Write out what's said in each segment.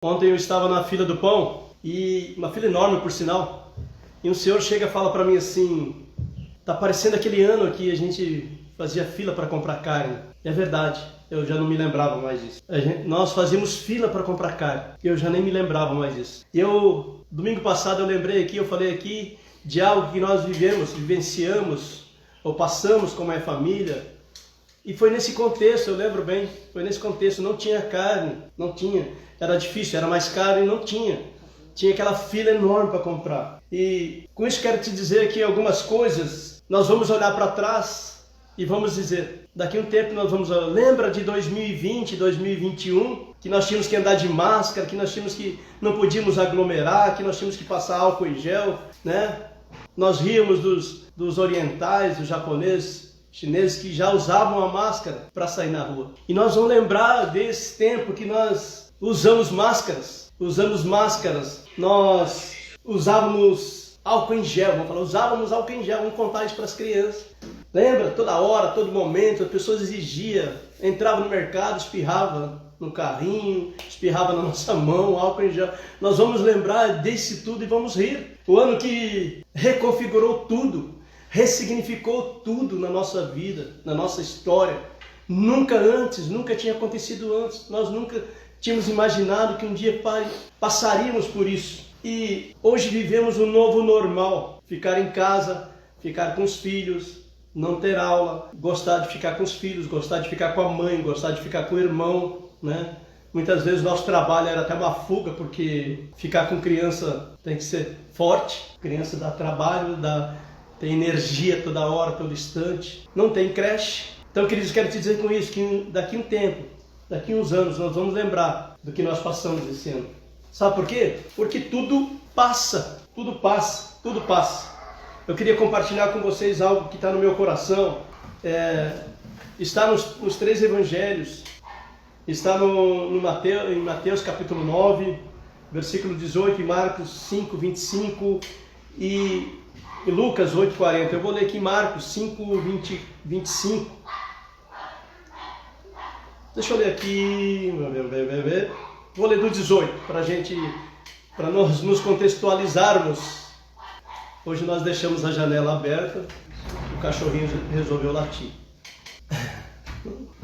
Ontem eu estava na fila do pão, e uma fila enorme por sinal, e um senhor chega e fala para mim assim: tá parecendo aquele ano que a gente fazia fila para comprar carne. E é verdade, eu já não me lembrava mais disso. Nós fazíamos fila para comprar carne, e eu já nem me lembrava mais disso. Domingo passado eu lembrei aqui, eu falei aqui de algo que nós vivenciamos, ou passamos como é família. E foi nesse contexto, eu lembro bem, foi nesse contexto, não tinha carne, não tinha, era difícil, era mais caro e não tinha. Tinha aquela fila enorme para comprar. E com isso quero te dizer que algumas coisas, nós vamos olhar para trás e vamos dizer, daqui a um tempo nós vamos, lembra de 2020, 2021, que nós tínhamos que andar de máscara, que nós tínhamos que, não podíamos aglomerar, que nós tínhamos que passar álcool em gel, né? Nós ríamos dos orientais, dos japoneses, chineses que já usavam a máscara para sair na rua. E nós vamos lembrar desse tempo que nós usamos máscaras, nós usávamos álcool em gel, usávamos álcool em gel, vamos contar isso para as crianças. Lembra? Toda hora, todo momento, as pessoas exigiam, entrava no mercado, espirrava no carrinho, espirrava na nossa mão, álcool em gel. Nós vamos lembrar desse tudo e vamos rir. O ano que reconfigurou tudo, ressignificou tudo na nossa vida, na nossa história. Nunca tinha acontecido antes. Nós nunca tínhamos imaginado que um dia passaríamos por isso. E hoje vivemos um novo normal. Ficar em casa, ficar com os filhos, não ter aula, gostar de ficar com os filhos, gostar de ficar com a mãe, gostar de ficar com o irmão, né? Muitas vezes nosso trabalho era até uma fuga, porque ficar com criança tem que ser forte. Criança dá trabalho, tem energia toda hora, todo instante. Não tem creche. Então, queridos, quero te dizer com isso que daqui a um tempo, daqui a uns anos, nós vamos lembrar do que nós passamos esse ano. Sabe por quê? Porque tudo passa, tudo passa, tudo passa. Eu queria compartilhar com vocês algo que está no meu coração. Está nos três evangelhos. Está em Mateus capítulo 9, versículo 18, e Marcos 5, 25 e Lucas 8, 40. Eu vou ler aqui Marcos 5, 25. Deixa eu ler aqui. Vou ler do 18 para nós nos contextualizarmos. Hoje nós deixamos a janela aberta, o cachorrinho resolveu latir.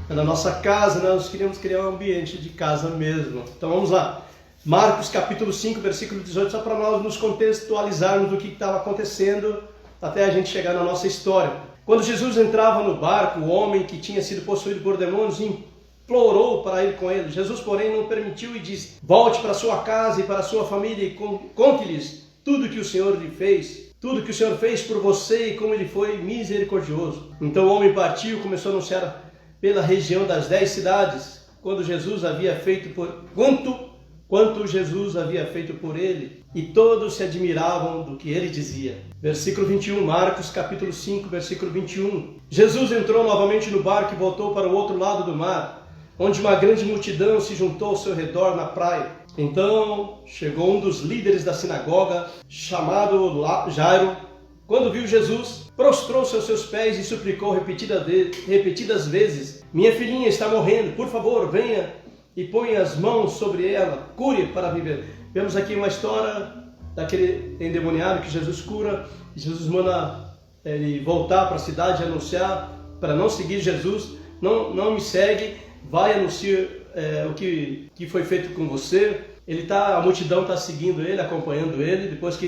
Na nossa casa, nós queríamos criar um ambiente de casa mesmo. Então vamos lá. Marcos capítulo 5, versículo 18, só para nós nos contextualizarmos do que estava acontecendo até a gente chegar na nossa história. Quando Jesus entrava no barco, o homem que tinha sido possuído por demônios implorou para ir com ele. Jesus, porém, não permitiu e disse: volte para sua casa e para sua família e conte-lhes tudo que o Senhor lhe fez. Tudo que o Senhor fez por você e como ele foi misericordioso. Então o homem partiu e começou a anunciar pela região das 10 cidades quanto Jesus havia feito por ele, e todos se admiravam do que ele dizia. Versículo 21, Marcos capítulo 5, versículo 21. Jesus entrou novamente no barco e voltou para o outro lado do mar, onde uma grande multidão se juntou ao seu redor na praia. Então chegou um dos líderes da sinagoga, chamado Jairo. Quando viu Jesus, prostrou-se aos seus pés e suplicou repetidas vezes: minha filhinha está morrendo, por favor, venha e ponha as mãos sobre ela, cure para viver. Vemos aqui uma história daquele endemoniado que Jesus cura. Jesus manda ele voltar para a cidade e anunciar para não seguir Jesus. Não me segue, vai anunciar o que foi feito com você. A multidão está seguindo ele, acompanhando ele. Depois que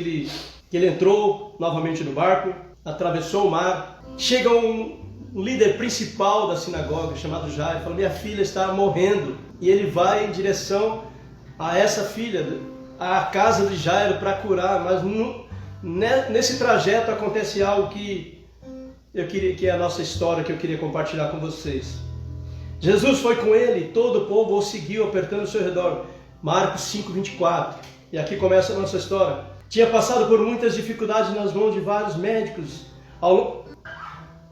ele entrou novamente no barco, atravessou o mar, chega um líder principal da sinagoga, chamado Jairo, fala: minha filha está morrendo. E ele vai em direção a essa filha, à casa de Jairo, para curar. Mas nesse trajeto acontece algo que é a nossa história, que eu queria compartilhar com vocês. Jesus foi com ele e todo o povo o seguiu, apertando ao seu redor. Marcos 5, 24. E aqui começa a nossa história. Tinha passado por muitas dificuldades nas mãos de vários médicos.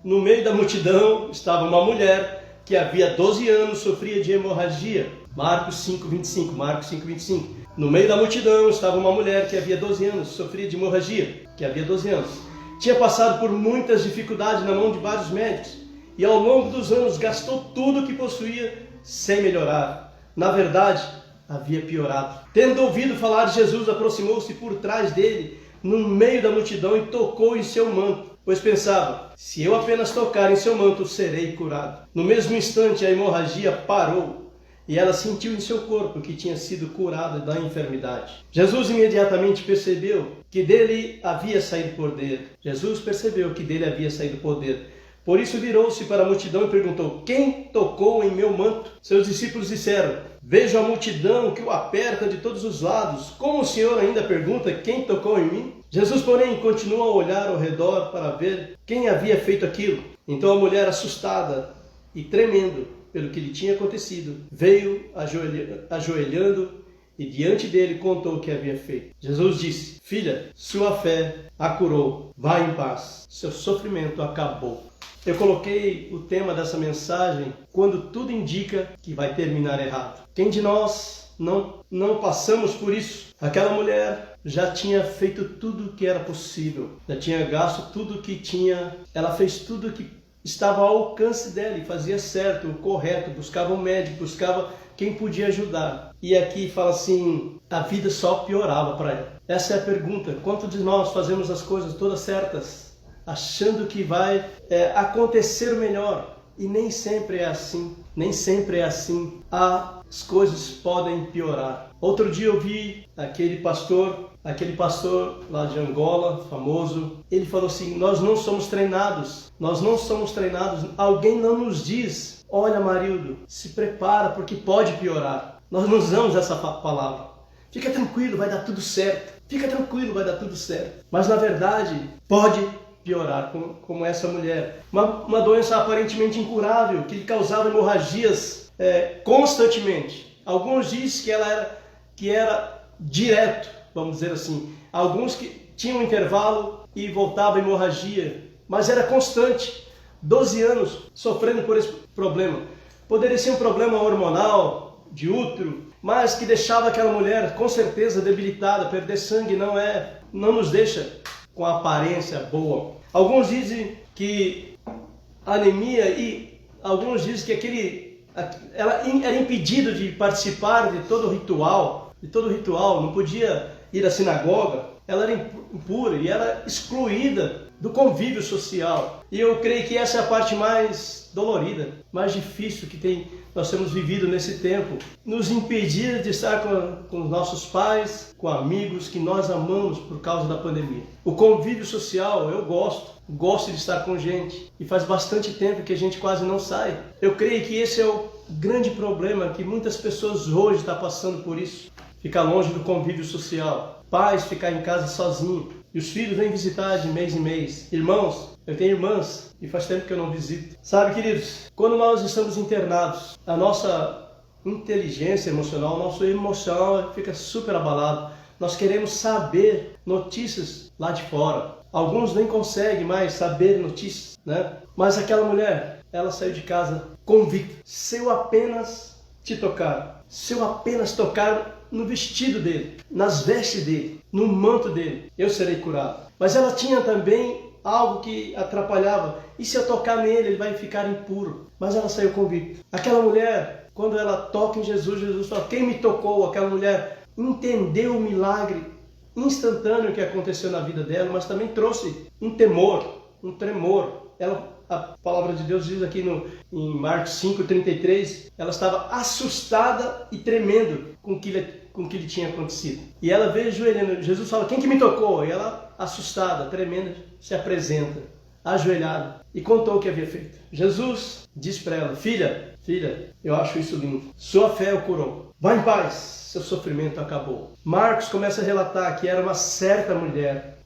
No meio da multidão estava uma mulher que havia 12 anos sofria de hemorragia. Marcos 5, 25. Marcos 5, 25. No meio da multidão estava uma mulher que havia 12 anos sofria de hemorragia. Tinha passado por muitas dificuldades na mão de vários médicos. E ao longo dos anos gastou tudo o que possuía sem melhorar. Na verdade, havia piorado. Tendo ouvido falar de Jesus, aproximou-se por trás dele, no meio da multidão, e tocou em seu manto, pois pensava: se eu apenas tocar em seu manto, serei curado. No mesmo instante, a hemorragia parou, e ela sentiu em seu corpo que tinha sido curada da enfermidade. Jesus imediatamente percebeu que dele havia saído poder. Jesus percebeu que dele havia saído poder. Por isso virou-se para a multidão e perguntou: quem tocou em meu manto? Seus discípulos disseram: vejo a multidão que o aperta de todos os lados. Como o Senhor ainda pergunta: quem tocou em mim? Jesus, porém, continuou a olhar ao redor para ver quem havia feito aquilo. Então a mulher, assustada e tremendo pelo que lhe tinha acontecido, veio ajoelhando e diante dele contou o que havia feito. Jesus disse: filha, sua fé a curou. Vá em paz. Seu sofrimento acabou. Eu coloquei o tema dessa mensagem: quando tudo indica que vai terminar errado. Quem de nós não passamos por isso? Aquela mulher já tinha feito tudo o que era possível, já tinha gasto tudo o que tinha, ela fez tudo o que estava ao alcance dela e fazia certo, o correto, buscava um médico, buscava quem podia ajudar. E aqui fala assim, a vida só piorava para ela. Essa é a pergunta: quantos de nós fazemos as coisas todas certas, achando que vai acontecer o melhor? E nem sempre é assim, nem sempre é assim. As coisas podem piorar. Outro dia eu vi aquele pastor lá de Angola, famoso, ele falou assim: nós não somos treinados, alguém não nos diz: olha, Marildo, se prepara porque pode piorar. Nós não usamos essa palavra. Fica tranquilo, vai dar tudo certo. Fica tranquilo, vai dar tudo certo. Mas na verdade, pode piorar, como essa mulher. Uma doença aparentemente incurável, que lhe causava hemorragias constantemente. Alguns dizem que era direto, vamos dizer assim. Alguns que tinham um intervalo e voltava a hemorragia, mas era constante. 12 anos sofrendo por esse problema. Poderia ser um problema hormonal, de útero, mas que deixava aquela mulher com certeza debilitada. Perder sangue não nos deixa com a aparência boa. Alguns dizem que anemia, e alguns dizem que ela era impedida de participar de todo ritual, não podia ir à sinagoga, ela era impura e era excluída do convívio social. E eu creio que essa é a parte mais dolorida, mais difícil que nós temos vivido nesse tempo. Nos impedir de estar com os nossos pais, com amigos que nós amamos por causa da pandemia. O convívio social, eu gosto de estar com gente. E faz bastante tempo que a gente quase não sai. Eu creio que esse é o grande problema, que muitas pessoas hoje estão passando por isso. Ficar longe do convívio social. Pais ficar em casa sozinhos. E os filhos vêm visitar de mês em mês. Irmãos, eu tenho irmãs e faz tempo que eu não visito. Sabe, queridos, quando nós estamos internados, a nossa inteligência emocional, o nosso emocional fica super abalado. Nós queremos saber notícias lá de fora. Alguns nem conseguem mais saber notícias, né? Mas aquela mulher, ela saiu de casa convicta. Se eu apenas te tocar, se eu apenas tocar no vestido dele, nas vestes dele, no manto dele, eu serei curado. Mas ela tinha também algo que atrapalhava. E se eu tocar nele, ele vai ficar impuro. Mas ela saiu convicta. Aquela mulher, quando ela toca em Jesus, Jesus fala: quem me tocou? Aquela mulher entendeu o milagre instantâneo que aconteceu na vida dela, mas também trouxe um temor, um tremor. A palavra de Deus diz aqui em Marcos 5:33, ela estava assustada e tremendo com o que lhe tinha acontecido. E ela veio ajoelhando. Jesus fala: quem que me tocou? E ela, assustada, tremendo, se apresenta, ajoelhada, e contou o que havia feito. Jesus disse para ela: filha, eu acho isso lindo. Sua fé o curou. Vá em paz, seu sofrimento acabou. Marcos começa a relatar que era uma certa mulher,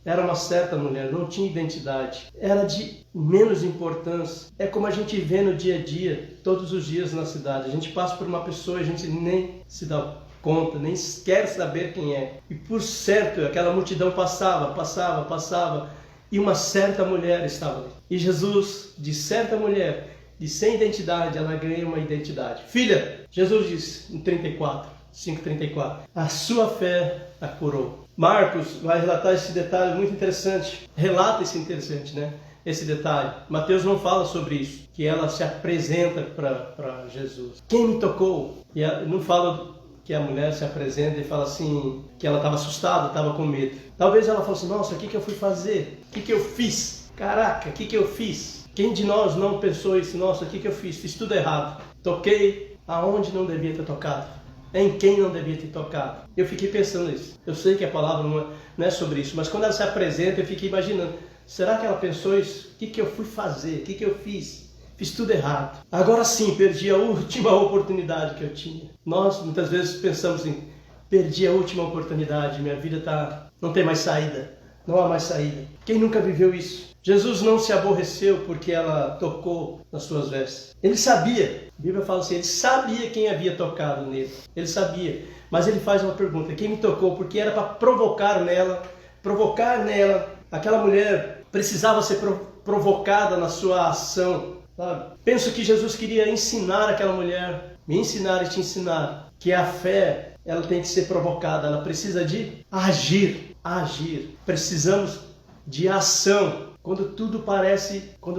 não tinha identidade, era de menos importância. É como a gente vê no dia a dia, todos os dias na cidade. A gente passa por uma pessoa e a gente nem se dá conta, nem quer saber quem é. E por certo, aquela multidão passava, e uma certa mulher estava ali. E Jesus, de certa mulher, de sem identidade, ela ganha uma identidade. Filha, Jesus disse em 5:34, a sua fé a curou. Marcos vai relatar esse detalhe muito interessante. Esse detalhe. Mateus não fala sobre isso, que ela se apresenta para Jesus. Quem me tocou? E ela não fala que a mulher se apresenta e fala assim, que ela estava assustada, estava com medo. Talvez ela fale assim, nossa, o que eu fui fazer? O que eu fiz? Caraca, o que eu fiz? Quem de nós não pensou isso? Nossa, o que eu fiz? Fiz tudo errado. Toquei aonde não devia ter tocado. Em quem não devia ter tocado. Eu fiquei pensando nisso. Eu sei que a palavra não é sobre isso, mas quando ela se apresenta, eu fiquei imaginando, será que ela pensou isso? O que eu fui fazer? O que eu fiz? Fiz tudo errado. Agora sim, perdi a última oportunidade que eu tinha. Nós muitas vezes pensamos em, perdi a última oportunidade, minha vida não tem mais saída. Não há mais saída. Quem nunca viveu isso? Jesus não se aborreceu porque ela tocou nas suas vestes. Ele sabia, a Bíblia fala assim, ele sabia quem havia tocado nele. Ele sabia, mas ele faz uma pergunta, quem me tocou? Porque era para provocar nela, aquela mulher precisava ser provocada na sua ação. Sabe? Penso que Jesus queria ensinar aquela mulher, me ensinar e te ensinar, que a fé, ela tem que ser provocada, ela precisa de agir. Precisamos de ação. Quando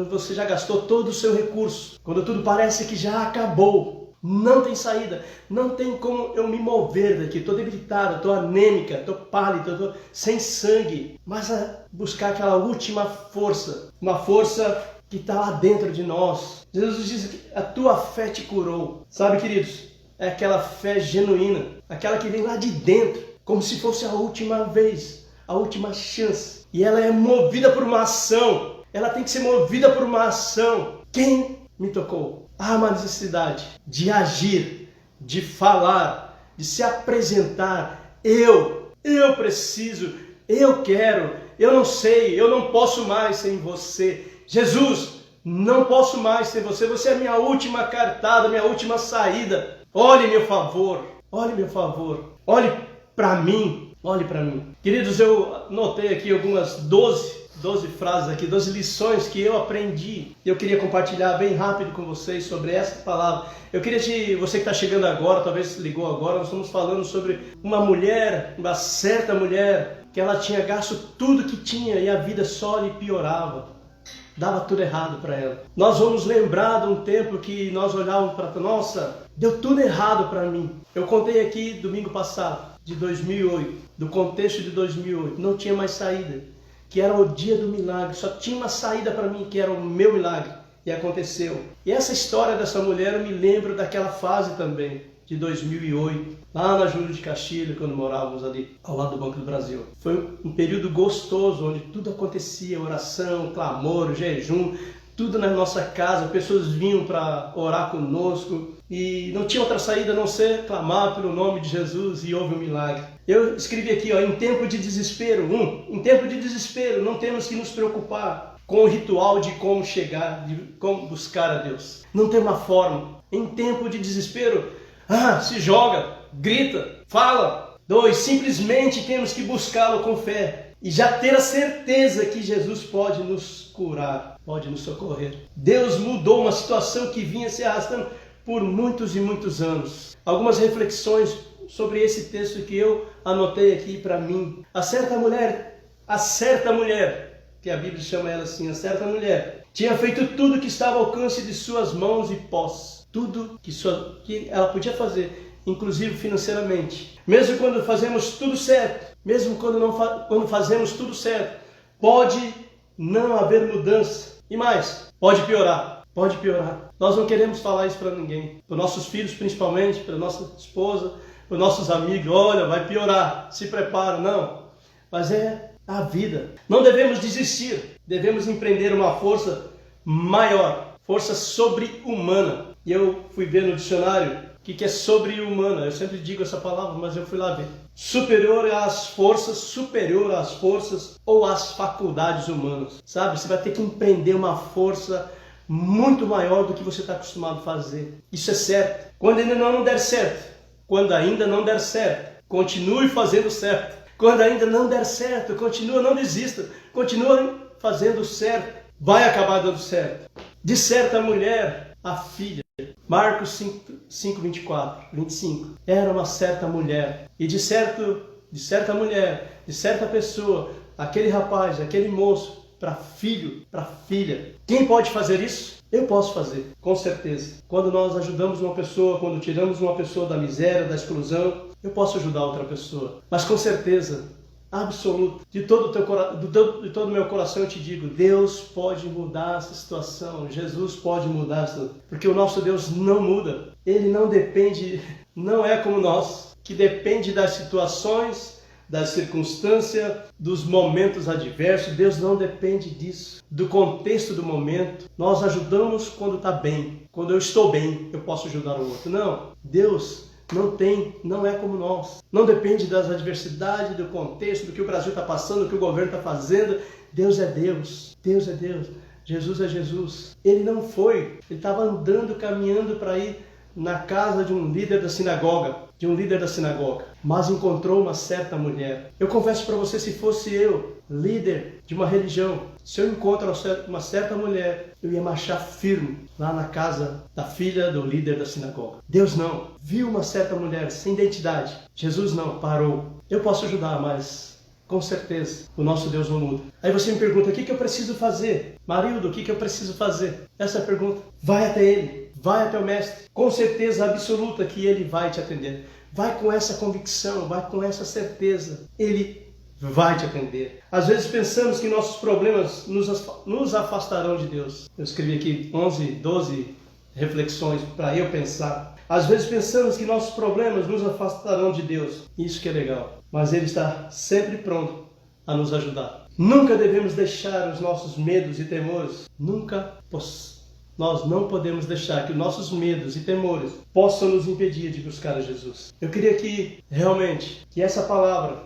você já gastou todo o seu recurso, quando tudo parece que já acabou, não tem saída, não tem como eu me mover daqui, estou debilitada, estou anêmica, estou pálida, estou sem sangue, mas buscar aquela última força, uma força que está lá dentro de nós. Jesus diz que a tua fé te curou. Sabe, queridos, é aquela fé genuína, aquela que vem lá de dentro, como se fosse a última vez, a última chance. E ela é movida por uma ação. Ela tem que ser movida por uma ação. Quem me tocou? Há uma necessidade de agir, de falar, de se apresentar. Eu preciso, eu quero, eu não sei, eu não posso mais sem você. Jesus, não posso mais sem você. Você é minha última cartada, minha última saída. Olhe meu favor, olhe para mim. Olhe para mim. Queridos, eu notei aqui algumas 12 frases aqui, 12 lições que eu aprendi. Eu queria compartilhar bem rápido com vocês sobre essa palavra. Eu queria você que está chegando agora, talvez ligou agora, nós estamos falando sobre uma certa mulher, que ela tinha gasto tudo que tinha e a vida só lhe piorava. Dava tudo errado para ela. Nós vamos lembrar de um tempo que nós olhávamos para, nossa, deu tudo errado para mim. Eu contei aqui domingo passado, de 2008, do contexto de 2008, não tinha mais saída, que era o dia do milagre, só tinha uma saída para mim, que era o meu milagre, e aconteceu. E essa história dessa mulher, eu me lembro daquela fase também, de 2008, lá na Júlio de Castilho, quando morávamos ali ao lado do Banco do Brasil. Foi um período gostoso, onde tudo acontecia, oração, clamor, jejum, tudo na nossa casa, pessoas vinham para orar conosco e não tinha outra saída a não ser clamar pelo nome de Jesus e houve um milagre. Eu escrevi aqui, em tempo de desespero, não temos que nos preocupar com o ritual de como chegar, de como buscar a Deus. Não tem uma forma. Em tempo de desespero, se joga, grita, fala. 2, simplesmente temos que buscá-lo com fé. E já ter a certeza que Jesus pode nos curar, pode nos socorrer. Deus mudou uma situação que vinha se arrastando por muitos e muitos anos. Algumas reflexões sobre esse texto que eu anotei aqui para mim. A certa mulher, que a Bíblia chama ela assim, a certa mulher, tinha feito tudo que estava ao alcance de suas mãos e posse. Tudo que ela podia fazer, inclusive financeiramente. Mesmo quando fazemos tudo certo, quando fazemos tudo certo, pode não haver mudança. E mais, pode piorar. Nós não queremos falar isso para ninguém. Para nossos filhos principalmente, para nossa esposa, para nossos amigos. Olha, vai piorar, se prepara. Não, mas é a vida. Não devemos desistir. Devemos empreender uma força maior, força sobre-humana. E eu fui ver no dicionário o que é sobre-humana. Eu sempre digo essa palavra, mas eu fui lá ver. Superior às forças ou às faculdades humanas. Sabe? Você vai ter que empreender uma força muito maior do que você está acostumado a fazer. Isso é certo. Quando ainda não der certo, continue fazendo certo. Quando ainda não der certo, não desista. Continue fazendo certo. Vai acabar dando certo. De certa mulher, a filha. Marcos 5, 24, 25. Era uma certa mulher. E de certa mulher, de certa pessoa, aquele rapaz, aquele moço, para filho, para filha. Quem pode fazer isso? Eu posso fazer, com certeza. Quando nós ajudamos uma pessoa, quando tiramos uma pessoa da miséria, da exclusão, eu posso ajudar outra pessoa. Mas com certeza, absoluta, de todo o meu coração eu te digo, Deus pode mudar essa situação, Jesus pode mudar essa, porque o nosso Deus não muda. Ele não depende, não é como nós, que depende das situações, da circunstância, dos momentos adversos. Deus não depende disso, do contexto do momento. Nós ajudamos quando está bem. Quando eu estou bem, eu posso ajudar o outro. Não, Deus não é como nós. Não depende das adversidades, do contexto, do que o Brasil está passando, do que o governo está fazendo. Deus é Deus. Deus é Deus. Jesus é Jesus. Ele não foi. Ele estava andando, caminhando para ir na casa de um líder da sinagoga, mas encontrou uma certa mulher. Eu confesso para você, se fosse eu, líder de uma religião, se eu encontro uma certa mulher, eu ia marchar firme lá na casa da filha do líder da sinagoga. Deus não. Viu uma certa mulher sem identidade. Jesus não, parou. Eu posso ajudar, mas com certeza o nosso Deus não muda. Aí você me pergunta, o que eu preciso fazer? Marildo, o que eu preciso fazer? Essa é a pergunta. Vai até ele. Vai até o Mestre, com certeza absoluta que Ele vai te atender. Vai com essa convicção, vai com essa certeza. Ele vai te atender. Às vezes pensamos que nossos problemas nos afastarão de Deus. Eu escrevi aqui 11, 12 reflexões para eu pensar. Às vezes pensamos que nossos problemas nos afastarão de Deus. Isso que é legal. Mas Ele está sempre pronto a nos ajudar. Nunca devemos deixar os nossos medos e temores. Nós não podemos deixar que nossos medos e temores possam nos impedir de buscar a Jesus. Eu queria que, realmente, que essa palavra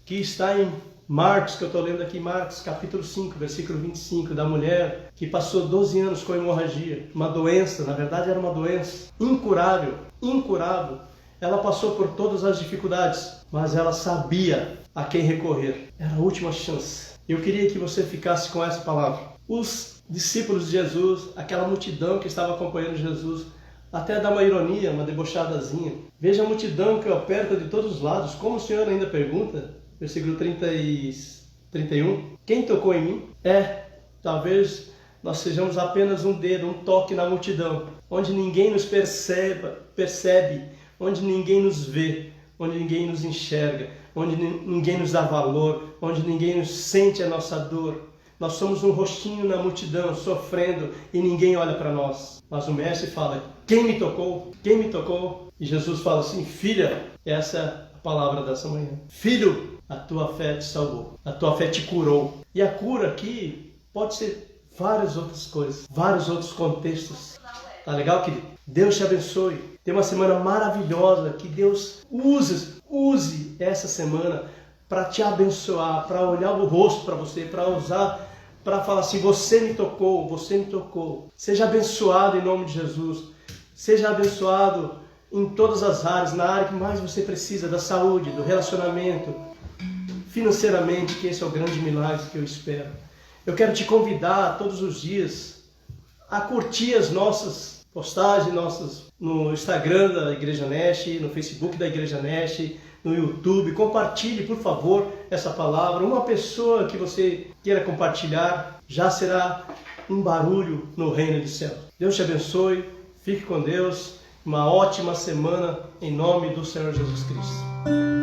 que está em Marcos, que eu estou lendo aqui, Marcos, capítulo 5, versículo 25, da mulher que passou 12 anos com hemorragia, uma doença, na verdade era uma doença incurável. Ela passou por todas as dificuldades, mas ela sabia a quem recorrer. Era a última chance. Eu queria que você ficasse com essa palavra. Os discípulos de Jesus, aquela multidão que estava acompanhando Jesus, até dá uma ironia, uma debochadazinha. Veja a multidão que o aperta de todos os lados. Como o Senhor ainda pergunta, versículo 30 e 31, quem tocou em mim? Talvez nós sejamos apenas um dedo, um toque na multidão, onde ninguém nos percebe, onde ninguém nos vê, onde ninguém nos enxerga, onde ninguém nos dá valor, onde ninguém nos sente a nossa dor. Nós somos um rostinho na multidão, sofrendo, e ninguém olha para nós. Mas o Mestre fala, quem me tocou? Quem me tocou? E Jesus fala assim, filha, essa é a palavra dessa manhã. Filho, a tua fé te salvou, a tua fé te curou. E a cura aqui pode ser várias outras coisas, vários outros contextos. Tá legal, querido? Deus te abençoe. Tem uma semana maravilhosa, que Deus use essa semana para te abençoar, para olhar o rosto para você, para falar assim, você me tocou. Seja abençoado em nome de Jesus. Seja abençoado em todas as áreas, na área que mais você precisa, da saúde, do relacionamento, financeiramente, que esse é o grande milagre que eu espero. Eu quero te convidar todos os dias a curtir as nossas postagens no Instagram da Igreja Neste, no Facebook da Igreja Neste, no YouTube. Compartilhe, por favor, essa palavra. Uma pessoa que você queira compartilhar já será um barulho no reino dos céus. Deus te abençoe, fique com Deus, uma ótima semana em nome do Senhor Jesus Cristo.